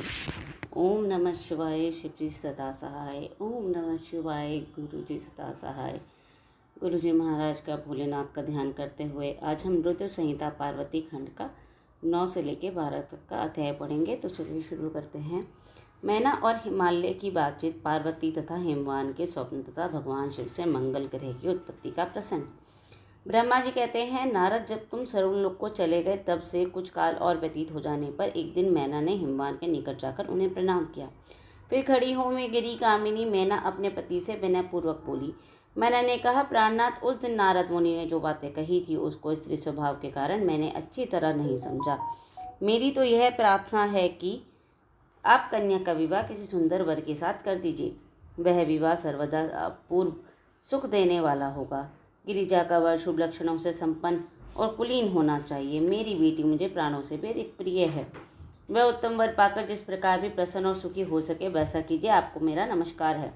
ओम नमः शिवाय शिवजी सदा सहाय। ओम नमः शिवाय गुरुजी सदा सहाय। गुरुजी महाराज का भोलेनाथ का ध्यान करते हुए आज हम रुद्र संहिता पार्वती खंड का 9 से लेकर 12 तक का अध्याय पढ़ेंगे। तो चलिए शुरू करते हैं। मैना और हिमालय की बातचीत, पार्वती तथा हेमवान के स्वप्न तथा भगवान शिव से मंगल ग्रह की उत्पत्ति का प्रसंग। ब्रह्मा जी कहते हैं, नारद, जब तुम सर्वलोक को चले गए तब से कुछ काल और व्यतीत हो जाने पर एक दिन मैना ने हिमवान के निकट जाकर उन्हें प्रणाम किया। फिर खड़ी हो में गिरी कामिनी मैना अपने पति से विनयपूर्वक बोली। मैना ने कहा, प्राणनाथ, उस दिन नारद मुनि ने जो बातें कही थी उसको स्त्री स्वभाव के कारण मैंने अच्छी तरह नहीं समझा। मेरी तो यह प्रार्थना है कि आप कन्या का विवाह किसी सुंदर वर के साथ कर दीजिए। वह विवाह सर्वदा पूर्व सुख देने वाला होगा। गिरिजा का वर शुभ लक्षणों से संपन्न और कुलीन होना चाहिए। मेरी बेटी मुझे प्राणों से भी अधिक प्रिय है। वह उत्तम वर पाकर जिस प्रकार भी प्रसन्न और सुखी हो सके वैसा कीजिए। आपको मेरा नमस्कार है।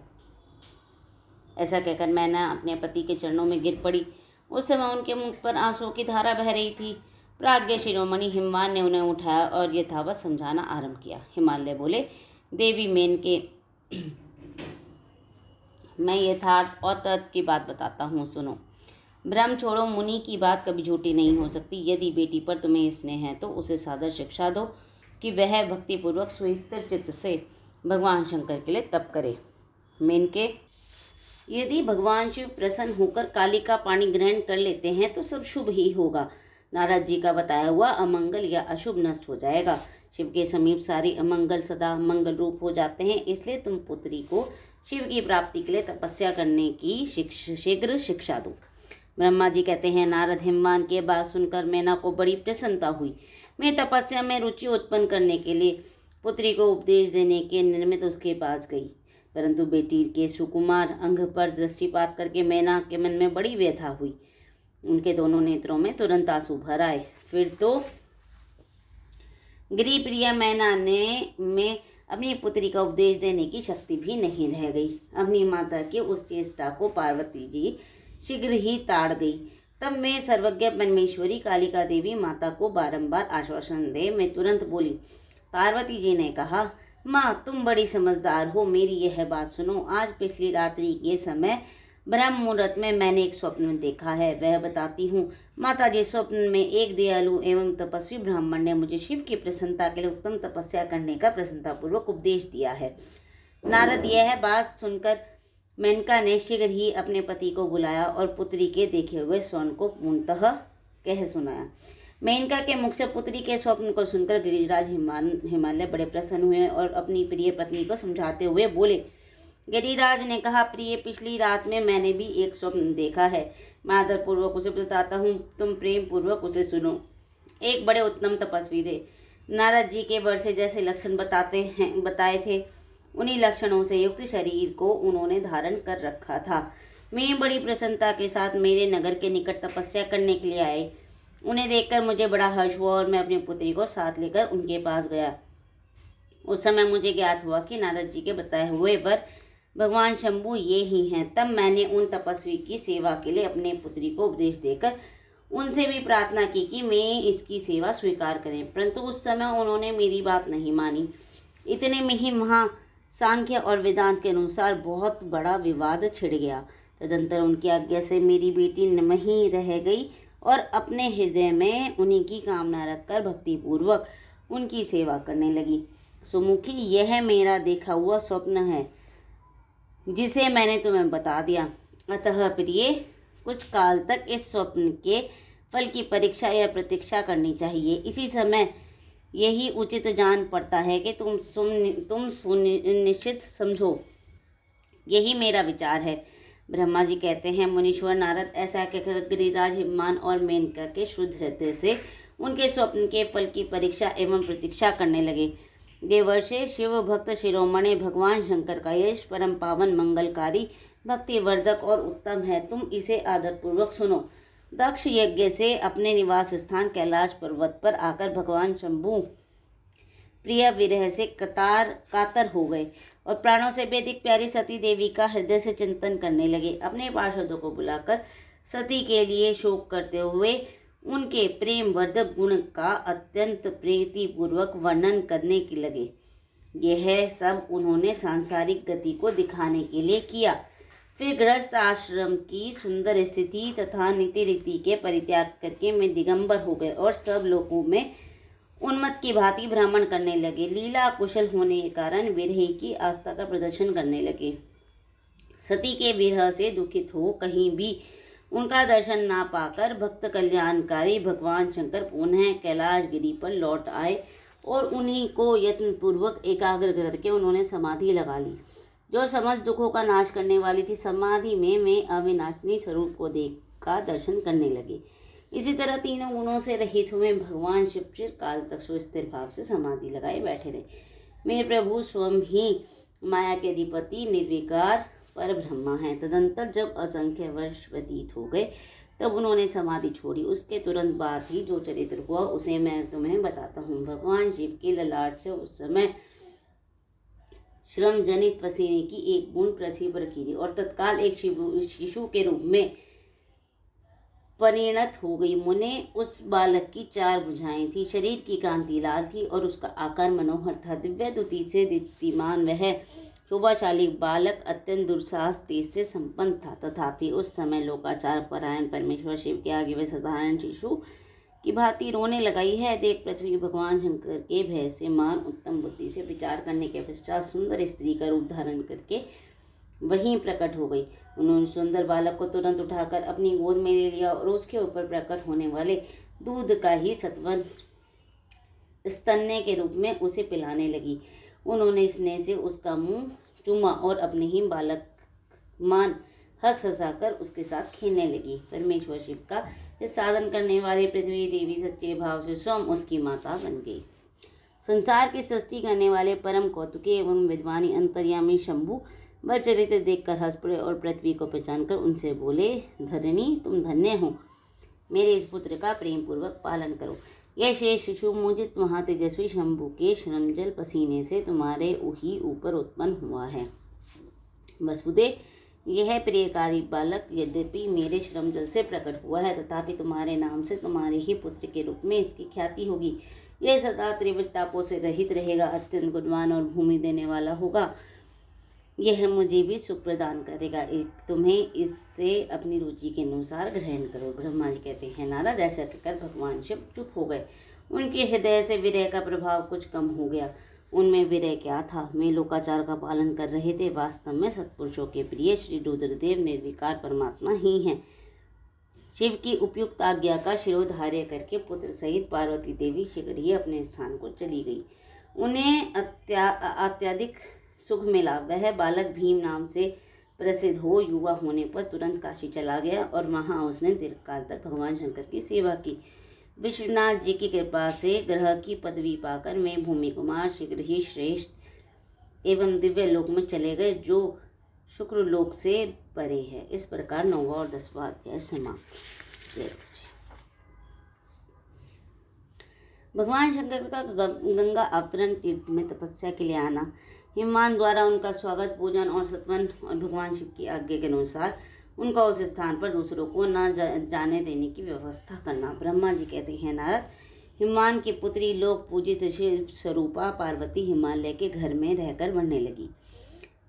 ऐसा कहकर मैना अपने पति के चरणों में गिर पड़ी। उस समय उनके मुख पर आंसुओं की धारा बह रही थी। प्राज्ञ शिरोमणि हिमवान ने उन्हें उठाया और यथावत समझाना आरंभ किया। हिमालय बोले, देवी मेन के मैं यथार्थ और तर्क की बात बताता हूँ, सुनो। भ्रम छोड़ो, मुनि की बात कभी झूठी नहीं हो सकती। यदि बेटी पर तुम्हें स्नेह है तो उसे सादर शिक्षा दो कि वह भक्तिपूर्वक सुस्थिर चित्त से भगवान शंकर के लिए तप करे। मेनके, यदि भगवान शिव प्रसन्न होकर काली का पानी ग्रहण कर लेते हैं तो सब शुभ ही होगा। नारद जी का बताया हुआ अमंगल या अशुभ नष्ट हो जाएगा। शिव के समीप सारी अमंगल सदा मंगल रूप हो जाते हैं। इसलिए तुम पुत्री को शिव की प्राप्ति के लिए तपस्या करने की शीघ्र शिक्षा दो। ब्रह्मा जी कहते हैं, नारद, हिमवान की बात सुनकर मैना को बड़ी प्रसन्नता हुई। मैं तपस्या में रुचि उत्पन्न करने के लिए पुत्री को उपदेश देने के निमित्त उसके पास गई, परंतु बेटी के सुकुमार अंग पर दृष्टिपात करके मैना के मन में बड़ी व्यथा हुई। उनके दोनों नेत्रों में तुरंत आंसू भर आए। फिर तो गिरिप्रिय मैना में अपनी पुत्री का उपदेश देने की शक्ति भी नहीं रह गई। अपनी माता की उस चेष्टा को पार्वती जी शीघ्र ही ताड़ गई। तब मैं सर्वज्ञ परमेश्वरी कालिका देवी माता को बारंबार आश्वासन दे मैं तुरंत बोली। पार्वती जी ने कहा, माँ, तुम बड़ी समझदार हो, मेरी यह बात सुनो। आज पिछली रात्रि के समय ब्रह्म मुहूर्त में मैंने एक स्वप्न देखा है, वह बताती हूँ। माता जी, स्वप्न में एक दयालु एवं तपस्वी ब्राह्मण ने मुझे शिव की प्रसन्नता के लिए उत्तम तपस्या करने का प्रसन्नतापूर्वक उपदेश दिया है। नारद, यह बात सुनकर मेनका ने शीघ्र ही अपने पति को बुलाया और पुत्री के देखे हुए स्वप्न को पूर्णतः कह सुनाया। मेनका के मुख से पुत्री के स्वप्न को सुनकर गिरिराज हिमालय बड़े प्रसन्न हुए और अपनी प्रिय पत्नी को समझाते हुए बोले। गिरिराज ने कहा, प्रिय, पिछली रात में मैंने भी एक स्वप्न देखा है। मैं आदरपूर्वक उसे बताता हूँ, तुम प्रेम पूर्वक उसे सुनो। एक बड़े उत्तम तपस्वी थे। नारद जी के वर से जैसे लक्षण बताए थे उन्हीं लक्षणों से युक्त शरीर को उन्होंने धारण कर रखा था। मैं बड़ी प्रसन्नता के साथ मेरे नगर के निकट तपस्या करने के लिए आए। उन्हें देखकर मुझे बड़ा हर्ष हुआ और मैं अपनी पुत्री को साथ लेकर उनके पास गया। उस समय मुझे ज्ञात हुआ कि नारद जी के बताए हुए वर भगवान शंभु ये ही हैं। तब मैंने उन तपस्वी की सेवा के लिए अपने पुत्री को उपदेश देकर उनसे भी प्रार्थना की कि मैं इसकी सेवा स्वीकार करें, परंतु उस समय उन्होंने मेरी बात नहीं मानी। इतने में ही सांख्य और वेदांत के अनुसार बहुत बड़ा विवाद छिड़ गया। तदंतर उनकी आज्ञा से मेरी बेटी निमही रह गई और अपने हृदय में उन्हीं की कामना रखकर भक्तिपूर्वक उनकी सेवा करने लगी। सुमुखी, यह मेरा देखा हुआ स्वप्न है जिसे मैंने तुम्हें बता दिया। अतः प्रिय, कुछ काल तक इस स्वप्न के फल की परीक्षा या प्रतीक्षा करनी चाहिए। इसी समय यही उचित जान पड़ता है कि तुम सुनिश्चित समझो। यही मेरा विचार है। ब्रह्मा जी कहते हैं, मुनीश्वर नारद, ऐसा कहकर गिरिराज हिमवान और मेनका के शुद्ध हृदय से उनके स्वप्न के फल की परीक्षा एवं प्रतीक्षा करने लगे। देवर्षि, शिव भक्त शिरोमणि भगवान शंकर का यश परम पावन, मंगलकारी, भक्तिवर्धक और उत्तम है। तुम इसे आदरपूर्वक सुनो। दक्ष यज्ञ से अपने निवास स्थान कैलाश पर्वत पर आकर भगवान शंभु प्रिय विरह से कातर हो गए और प्राणों से भी अधिक प्यारी सती देवी का हृदय से चिंतन करने लगे। अपने पार्षदों को बुलाकर सती के लिए शोक करते हुए उनके प्रेम वर्धक गुण का अत्यंत प्रीतिपूर्वक वर्णन करने के लगे। यह सब उन्होंने सांसारिक गति को दिखाने के लिए किया। फिर गृहस्थ आश्रम की सुंदर स्थिति तथा नीति रीति के परित्याग करके मैं दिगंबर हो गए और सब लोगों में उन्मत्त की भांति भ्रमण करने लगे। लीला कुशल होने के कारण विरह की आस्था का प्रदर्शन करने लगे। सती के विरह से दुखित हो कहीं भी उनका दर्शन ना पाकर भक्त कल्याणकारी भगवान शंकर पुनः कैलाश गिरी पर लौट आए और उन्हीं को यत्नपूर्वक एकाग्र करके उन्होंने समाधि लगा ली, जो समस्त दुखों का नाश करने वाली थी। समाधि में मैं अविनाशिनी स्वरूप को देख का दर्शन करने लगी। इसी तरह तीनों गुणों से रहित हुए भगवान शिव चिर काल तक सुस्थिर भाव से समाधि लगाए बैठे रहे। मेरे प्रभु स्वयं ही माया के अधिपति निर्विकार पर ब्रह्मा हैं। तदंतर जब असंख्य वर्ष व्यतीत हो गए तब उन्होंने समाधि छोड़ी। उसके तुरंत बाद ही जो चरित्र हुआ उसे मैं तुम्हें बताता हूँ। भगवान शिव के ललाट से उस समय श्रम जनित पसीने की एक बूंद पृथ्वी पर गिरी और तत्काल एक शिशु के रूप में परिणत हो गई। मुने उस बालक की 4 भुजाएं थी, शरीर की कांति लाल थी और उसका आकार मनोहर था। दिव्य द्युति से दीप्तिमान वह शोभाशाली बालक अत्यंत दुस्साहस तेज से संपन्न था। तथापि उस समय लोकाचार परायण परमेश्वर शिव के आगे वे साधारण शिशु की भांति रोने लगाई है। देख पृथ्वी भगवान शंकर के भय से मान उत्तम बुद्धि से विचार करने के पश्चात सुंदर स्त्री का रूप धारण करके वहीं प्रकट हो गई। उन्होंने सुंदर बालक को तुरंत उठाकर अपनी गोद में ले लिया और उसके ऊपर प्रकट होने वाले दूध का ही सत्वन स्तन्य के रूप में उसे पिलाने लगी। उन्होंने स्नेह से उसका मुंह चूमा और अपने ही बालक मान हंस हंसाकर उसके साथ खेलने लगी। परमेश्वर शिव का इस साधन करने वाले पृथ्वी देवी सच्चे भाव से स्वयं उसकी माता बन गई। संसार की सृष्टि करने वाले परम कौतुके एवं विद्वानी अंतर्यामी शंभु वह चरित्र देखकर हंस पड़े और पृथ्वी को पहचानकर उनसे बोले, धरणी तुम धन्य हो, मेरे इस पुत्र का प्रेम पूर्वक पालन करो। यह शेष शिशु मोजित महातेजस्वी शंभु के श्रमजल पसीने से तुम्हारे ही ऊपर उत्पन्न हुआ है। वसुदेव, यह प्रियकारी बालक यद्यपि मेरे श्रमजल से प्रकट हुआ है तथापि तुम्हारे नाम से तुम्हारे ही पुत्र के रूप में इसकी ख्याति होगी। यह सदा त्रिविध तापों से रहित रहेगा, अत्यंत गुणवान और भूमि देने वाला होगा। यह मुझे भी सुख प्रदान करेगा। तुम्हें इससे अपनी रुचि के अनुसार ग्रहण करो। ब्रह्मा जी कहते हैं, नारद ऐसा कहकर भगवान शिव चुप हो गए। उनके हृदय से विरह का प्रभाव कुछ कम हो गया। उनमें विरह क्या था, वे लोकाचार का पालन कर रहे थे। वास्तव में सत्पुरुषों के प्रिय श्री रुद्रदेव निर्विकार परमात्मा ही हैं। शिव की उपयुक्त आज्ञा का शिरोधार्य करके पुत्र सहित पार्वती देवी शीघ्र ही अपने स्थान को चली गई। उन्हें अत्यधिक सुख मिला। वह बालक भीम नाम से प्रसिद्ध हो युवा होने पर तुरंत काशी चला गया और वहाँ उसने दीर्घकाल तक भगवान शंकर की सेवा की। विश्वनाथ जी की कृपा से ग्रह की पदवी पाकर मैं भूमि कुमार शीघ्र ही श्रेष्ठ एवं दिव्य लोक में चले गए, जो शुक्र लोक से परे है। इस प्रकार 9वां और 10वां अध्याय समाप्त। भगवान शंकर का गंगा अवतरण तीर्थ में तपस्या के लिए आना, हिमवान द्वारा उनका स्वागत, पूजन और सत्वन और भगवान शिव की आज्ञा के अनुसार उनका उस स्थान पर दूसरों को न जाने देने की व्यवस्था करना। ब्रह्मा जी कहते हैं, नारद, हिमवान की पुत्री लोक पूजित शिव स्वरूपा पार्वती हिमालय के घर में रहकर बढ़ने लगी।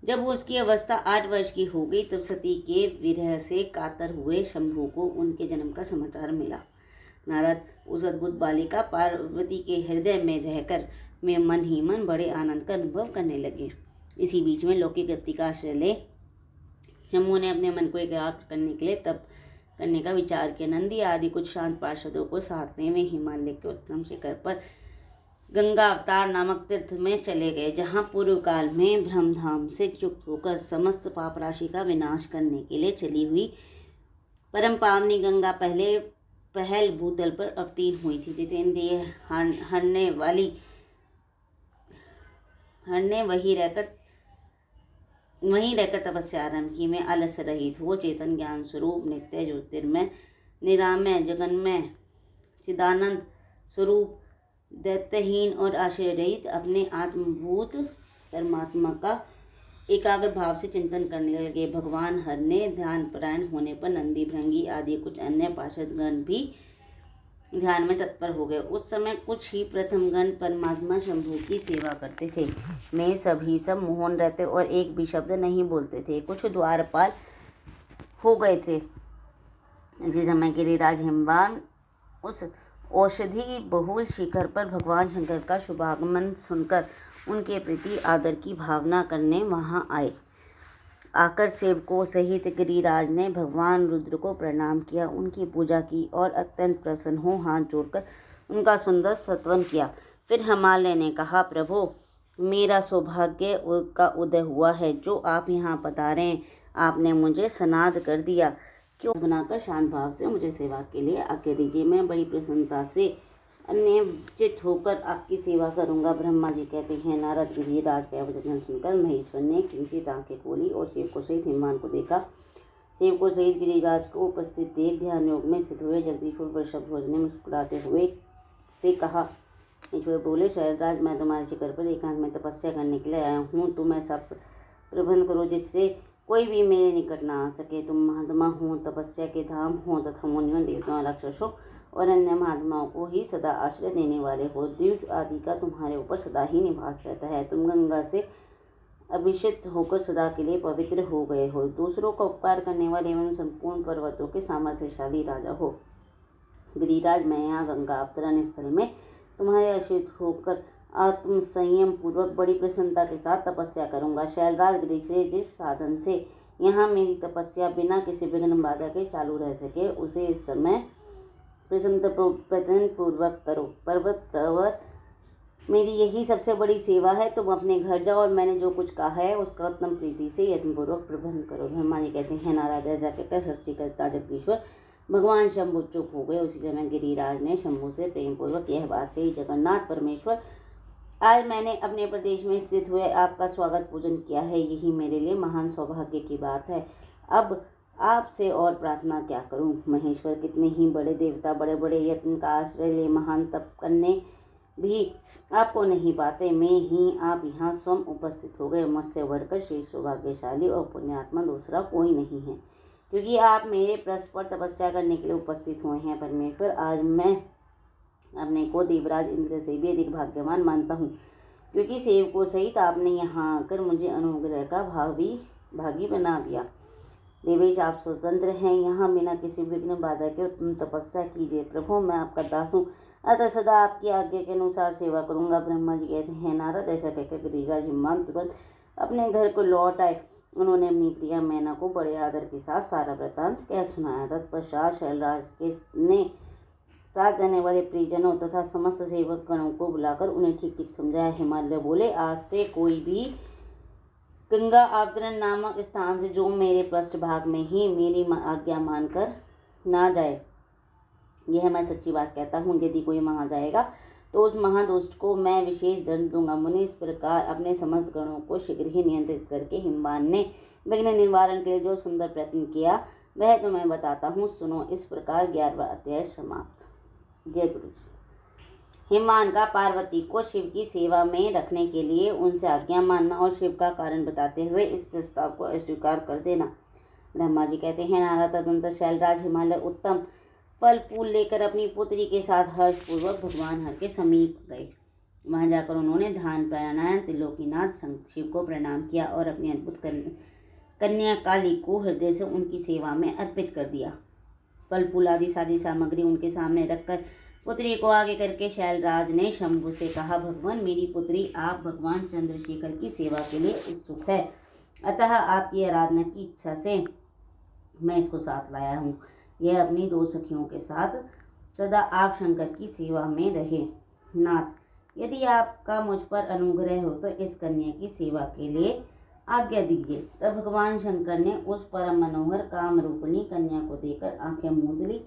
जब उसकी अवस्था 8 वर्ष की हो गई तब सती के विरह से कातर हुए शंभु को उनके जन्म का समाचार मिला। नारद, उस अद्भुत बालिका पार्वती के हृदय में रहकर मैं मन ही मन बड़े आनंद का अनुभव करने लगे। इसी बीच में लौकिक गति का आश्रय ले शंभु ने अपने मन को एकाग्र करने के लिए तप करने का विचार किया। नंदी आदि कुछ शांत पार्षदों को साथ में वे हिमालय के उत्तम शिखर पर गंगा अवतार नामक तीर्थ में चले गए, जहाँ पूर्व काल में ब्रह्मधाम से युक्त होकर समस्त पाप राशि का विनाश करने के लिए चली हुई परम पावनी गंगा पहल भूतल पर अवतीर्ण हुई थी। जितेंद्रिय हरने वहीं रहकर तपस्या आरंभ की। मैं आलस्य रहित हो चेतन ज्ञान स्वरूप नित्य ज्योतिर्मय निरामय जगन्मय चिदानंद स्वरूप दैत्यहीन और आश्रय रहित अपने आत्मभूत परमात्मा का एकाग्र भाव से चिंतन करने लगे। भगवान हर ने ध्यान परायण होने पर नंदी भृंगी आदि कुछ अन्य पार्षदगण भी ध्यान में तत्पर हो गए। उस समय कुछ ही प्रथमगण परमात्मा शंभु की सेवा करते थे। मैं सभी सब मौन रहते और एक भी शब्द नहीं बोलते थे। कुछ द्वारपाल हो गए थे। इसी समय गिरिराज हिमवान उस औषधि बहुल शिखर पर भगवान शंकर का शुभागमन सुनकर उनके प्रति आदर की भावना करने वहां आए। आकर सेवकों सहित गिरिराज ने भगवान रुद्र को प्रणाम किया, उनकी पूजा की और अत्यंत प्रसन्न हो हाथ जोड़कर उनका सुंदर स्तवन किया। फिर हिमालय ने कहा, प्रभु, मेरा सौभाग्य का उदय हुआ है जो आप यहाँ पधारे हैं। आपने मुझे सनाद कर दिया। क्यों बनाकर शांत भाव से मुझे सेवा के लिए आज्ञा दीजिए। मैं बड़ी प्रसन्नता से अन्यचित होकर आपकी सेवा करूंगा। ब्रह्मा जी कहते हैं, नारद गिरिराज का वचन सुनकर महेश्वर ने किंचित आंखें खोली और सेवकों सहित हिमवान को देखा। सेवकों सहित गिरिराज को उपस्थित देख ध्यान योग में स्थित हुए जगदीश्वर पर शब्द ने मुस्कुराते हुए से कहा। ईश्वर बोले, शैलराज, मैं तुम्हारे शिखर पर एकांत में तपस्या करने के लिए आया हूँ। तुम ऐसा प्रबंध करो जिससे कोई भी मेरे निकट ना आ सके। तुम महात्मा हो, तपस्या के धाम हो तथा मुनियों, देवताओं, राक्षसों और अन्य महात्माओं को ही सदा आश्रय देने वाले हो। द्विज आदि का तुम्हारे ऊपर सदा ही निवास रहता है। तुम गंगा से अभिषिक्त होकर सदा के लिए पवित्र हो गए हो। दूसरों का उपकार करने वाले एवं संपूर्ण पर्वतों के सामर्थ्यशाली राजा हो। गिरिराज, मैं यहाँ गंगा अवतरण स्थल में तुम्हारे आश्रित होकर आत्म संयम पूर्वक बड़ी प्रसन्नता के साथ तपस्या करूंगा। शैलराज, गिरि से जिस साधन से यहाँ मेरी तपस्या बिना किसी विघ्न बाधा के चालू रह सके, उसे इस समय प्रसन्न पूर्वक करो। पर्वत प्रवर, मेरी यही सबसे बड़ी सेवा है। तुम अपने घर जाओ और मैंने जो कुछ कहा है उसका उत्तम प्रीति से यत्नपूर्वक प्रबंध करो। ब्रह्मा जी कहते हैं, नारद ऐसा कहकर सृष्टि करता जगदीश्वर भगवान शंभु चुप हो गए। उसी समय गिरिराज ने शंभु से प्रेम पूर्वक यह बात कही, जगन्नाथ परमेश्वर, आज मैंने अपने प्रदेश में स्थित हुए आपका स्वागत पूजन किया है। यही मेरे लिए महान सौभाग्य की बात है। अब आपसे और प्रार्थना क्या करूं। महेश्वर, कितने ही बड़े देवता बड़े बड़े यत्न का आश्रय ले महान तप करने भी आपको नहीं पाते। मैं ही आप यहाँ स्वयं उपस्थित हो गए। मुझसे बढ़कर श्रेष्ठ सौभाग्यशाली और पुण्यात्मा दूसरा कोई नहीं है, क्योंकि आप मेरे पृष्ठ पर तपस्या करने के लिए उपस्थित हुए हैं। परमेश्वर, आज मैं अपने को देवराज इंद्र से भी अधिक भाग्यवान मानता हूँ, क्योंकि सेवकों सहित आपने यहाँ आकर मुझे अनुग्रह का भागी बना दिया। देवेश, आप स्वतंत्र हैं, यहाँ बिना किसी विघ्न बाधा के उत्तम तपस्या कीजिए। प्रभु, मैं आपका दास हूँ, अतः सदा आपकी आज्ञा के अनुसार सेवा करूँगा। ब्रह्मा जी कहते हैं, नारद ऐसा कहकर गिरिराज हिमवान तुरंत अपने घर को लौट आए। उन्होंने अपनी प्रिया मैना को बड़े आदर के साथ सारा वृतांत कह सुनाया। तत्पश्चात शैलराज ने साथ जाने वाले परिजनों तथा समस्त सेवक गणों को बुलाकर उन्हें ठीक ठीक समझाया। हिमालय बोले, आज से कोई भी गंगा अवतरण नामक स्थान से जो मेरे पृष्ठभाग में ही मेरी आज्ञा मानकर ना जाए, यह मैं सच्ची बात कहता हूँ। यदि कोई वहाँ जाएगा तो उस महादुष्ट को मैं विशेष दंड दूंगा। मुनि, इस प्रकार अपने समस्त गणों को शीघ्र ही नियंत्रित करके हिमवान ने विघ्न निवारण के लिए जो सुंदर प्रयत्न किया वह तुम्हें बताता हूँ, सुनो। इस प्रकार 11वां अध्याय समाप्त। जय गुरु जी। हिमवान का पार्वती को शिव की सेवा में रखने के लिए उनसे आज्ञा मानना और शिव का कारण बताते हुए इस प्रस्ताव को अस्वीकार कर देना। ब्रह्मा जी कहते हैं, नारद, तदनंतर शैलराज हिमालय उत्तम फल फूल लेकर अपनी पुत्री के साथ हर्षपूर्वक भगवान हर के समीप गए। वहां जाकर उन्होंने ध्यान प्राणायाम त्रिलोकीनाथ शिव को प्रणाम किया और अपनी अद्भुत कन्या काली को हृदय से उनकी सेवा में अर्पित कर दिया। फल फूल आदि सारी सामग्री उनके सामने रखकर पुत्री को आगे करके शैलराज ने शंभु से कहा, भगवान, मेरी पुत्री आप भगवान चंद्रशेखर की सेवा के लिए उत्सुक है, अतः आपकी आराधना की इच्छा से मैं इसको साथ लाया हूँ। यह अपनी 2 सखियों के साथ सदा आप शंकर की सेवा में रहे। नाथ, यदि आपका मुझ पर अनुग्रह हो तो इस कन्या की सेवा के लिए आज्ञा दीजिए। तब भगवान शंकर ने उस परम मनोहर काम रूपिणी कन्या को देखकर आंखें मूंद ली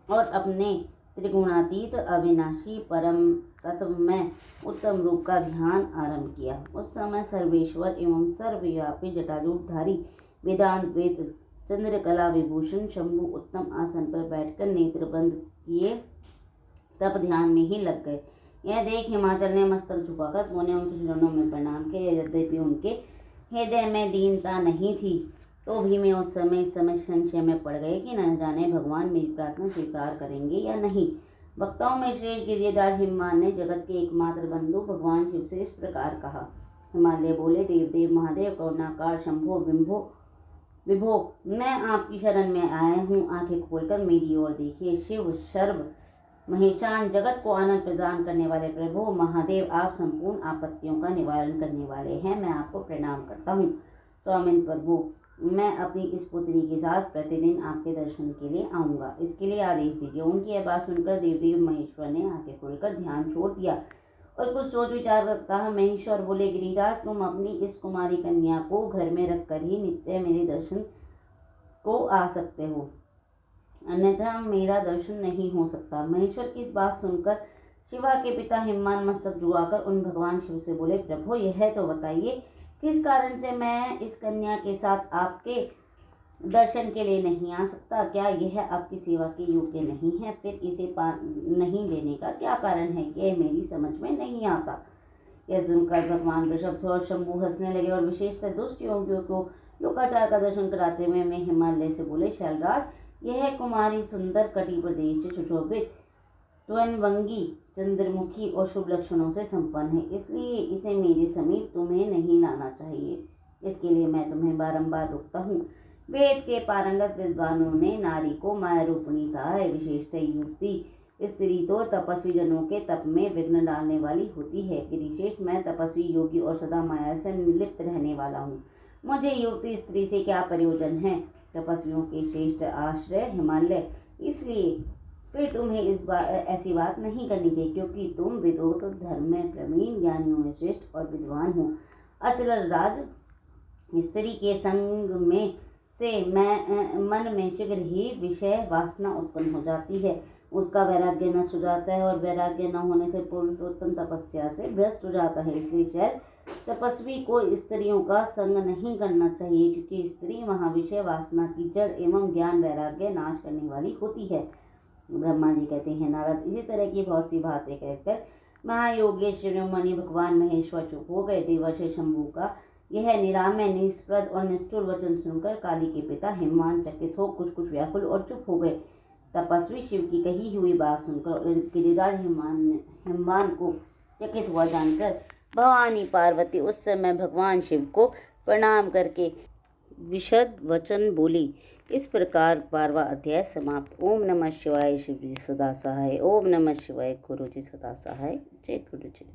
और अपने त्रिगुणातीत अविनाशी परम तत्व में उत्तम रूप का ध्यान आरंभ किया। उस समय सर्वेश्वर एवं सर्वव्यापी जटाजूटधारी वेदांत वेद चंद्रकला विभूषण शंभु उत्तम आसन पर बैठकर नेत्र बंद किए तब ध्यान में ही लग गए। यह देख हिमाचल ने मस्तक झुकाकर पुण्य उनके चरणों में प्रणाम किया। यद्यपि उनके हृदय में दीनता नहीं थी तो भी मैं उस समय संशय में पड़ गए कि न जाने भगवान मेरी प्रार्थना स्वीकार करेंगे या नहीं। वक्ताओं में श्रेष्ठ गिरिराज हिमवान ने जगत के एकमात्र बंधु भगवान शिव से इस प्रकार कहा। हिमालय बोले, देवदेव महादेव करुणाकार शंभो विभो, मैं आपकी शरण में आया हूँ, आंखें खोलकर मेरी ओर देखिए। शिव सर्व महेशान, जगत को आनंद प्रदान करने वाले प्रभु महादेव, आप संपूर्ण आपत्तियों का निवारण करने वाले हैं, मैं आपको प्रणाम करता हूँ। स्वामिन प्रभु, मैं अपनी इस पुत्री के साथ प्रतिदिन आपके दर्शन के लिए आऊँगा, इसके लिए आदेश दीजिए। उनकी यह बात सुनकर देवदेव महेश्वर ने आंखें खोलकर ध्यान छोड़ दिया और कुछ सोच विचार कर कहा। महेश्वर बोले, गिरिराज, तुम अपनी इस कुमारी कन्या को घर में रखकर ही नित्य मेरे दर्शन को आ सकते हो, अन्यथा मेरा दर्शन नहीं हो सकता। महेश्वर की इस बात सुनकर शिवा के पिता हिमवान मस्तक झुकाकर उन भगवान शिव से बोले, प्रभु यह तो बताइए किस कारण से मैं इस कन्या के साथ आपके दर्शन के लिए नहीं आ सकता? क्या यह आपकी सेवा के योग्य नहीं है? फिर इसे नहीं देने का क्या कारण है? यह मेरी समझ में नहीं आता। यह सुनकर भगवान ऋषभ और शंभु हंसने लगे और विशेषतः दुष्ट योगियों को लोकाचार का दर्शन कराते हुए मैं हिमालय से बोले, शैलराज, यह कुमारी सुंदर कटी प्रदेश से सुशोभित, त्वनवंगी, चंद्रमुखी और शुभ लक्षणों से संपन्न है, इसलिए इसे मेरे समीप तुम्हें नहीं लाना चाहिए। इसके लिए मैं तुम्हें बारंबार रोकता हूँ। वेद के पारंगत विद्वानों ने नारी को माया रूपिणी कहा है। विशेषतः युक्ति स्त्री तो तपस्वी जनों के तप में विघ्न डालने वाली होती है। गिरिशेष, मैं तपस्वी योगी और सदा माया से निर्लिप्त रहने वाला हूँ, मुझे युक्ति स्त्री से क्या प्रयोजन है? तपस्वियों के श्रेष्ठ आश्रय हिमालय, इसलिए फिर तुम्हें ऐसी बात नहीं करनी चाहिए, क्योंकि तुम विद्वत धर्म में प्रवीण, ज्ञानियों में श्रेष्ठ और विद्वान हो। अचल राज, स्त्री के संग में से मन में शीघ्र ही विषय वासना उत्पन्न हो जाती है, उसका वैराग्य नष्ट हो जाता है और वैराग्य न होने से पुरुषोत्तम तपस्या से भ्रष्ट हो जाता है। इसलिए शायद तपस्वी को स्त्रियों का संग नहीं करना चाहिए, क्योंकि स्त्री महाविषय वासना की जड़ एवं ज्ञान वैराग्य नाश करने वाली होती है। ब्रह्मा जी कहते हैं, नारद इसी तरह की बहुत सी बातें कहकर महायोगी शिरोमणि भगवान महेश्वर चुप हो गए। देवर्षि शंभु का यह निरामय, निष्प्रद और निष्ठुर वचन सुनकर काली के पिता हिमवान चकित हो कुछ व्याकुल और चुप हो गए। तपस्वी शिव की कही हुई बात सुनकर गिरिराज हिमवान को चकित हुआ जानकर भवानी पार्वती उस समय भगवान शिव को प्रणाम करके विशद वचन बोली। इस प्रकार 12वां अध्याय समाप्त। ओम नमः शिवाय। शिव जी सदा सहाय। ओम नमः शिवाय। गुरु जी सदा सहाय। जय गुरु जी।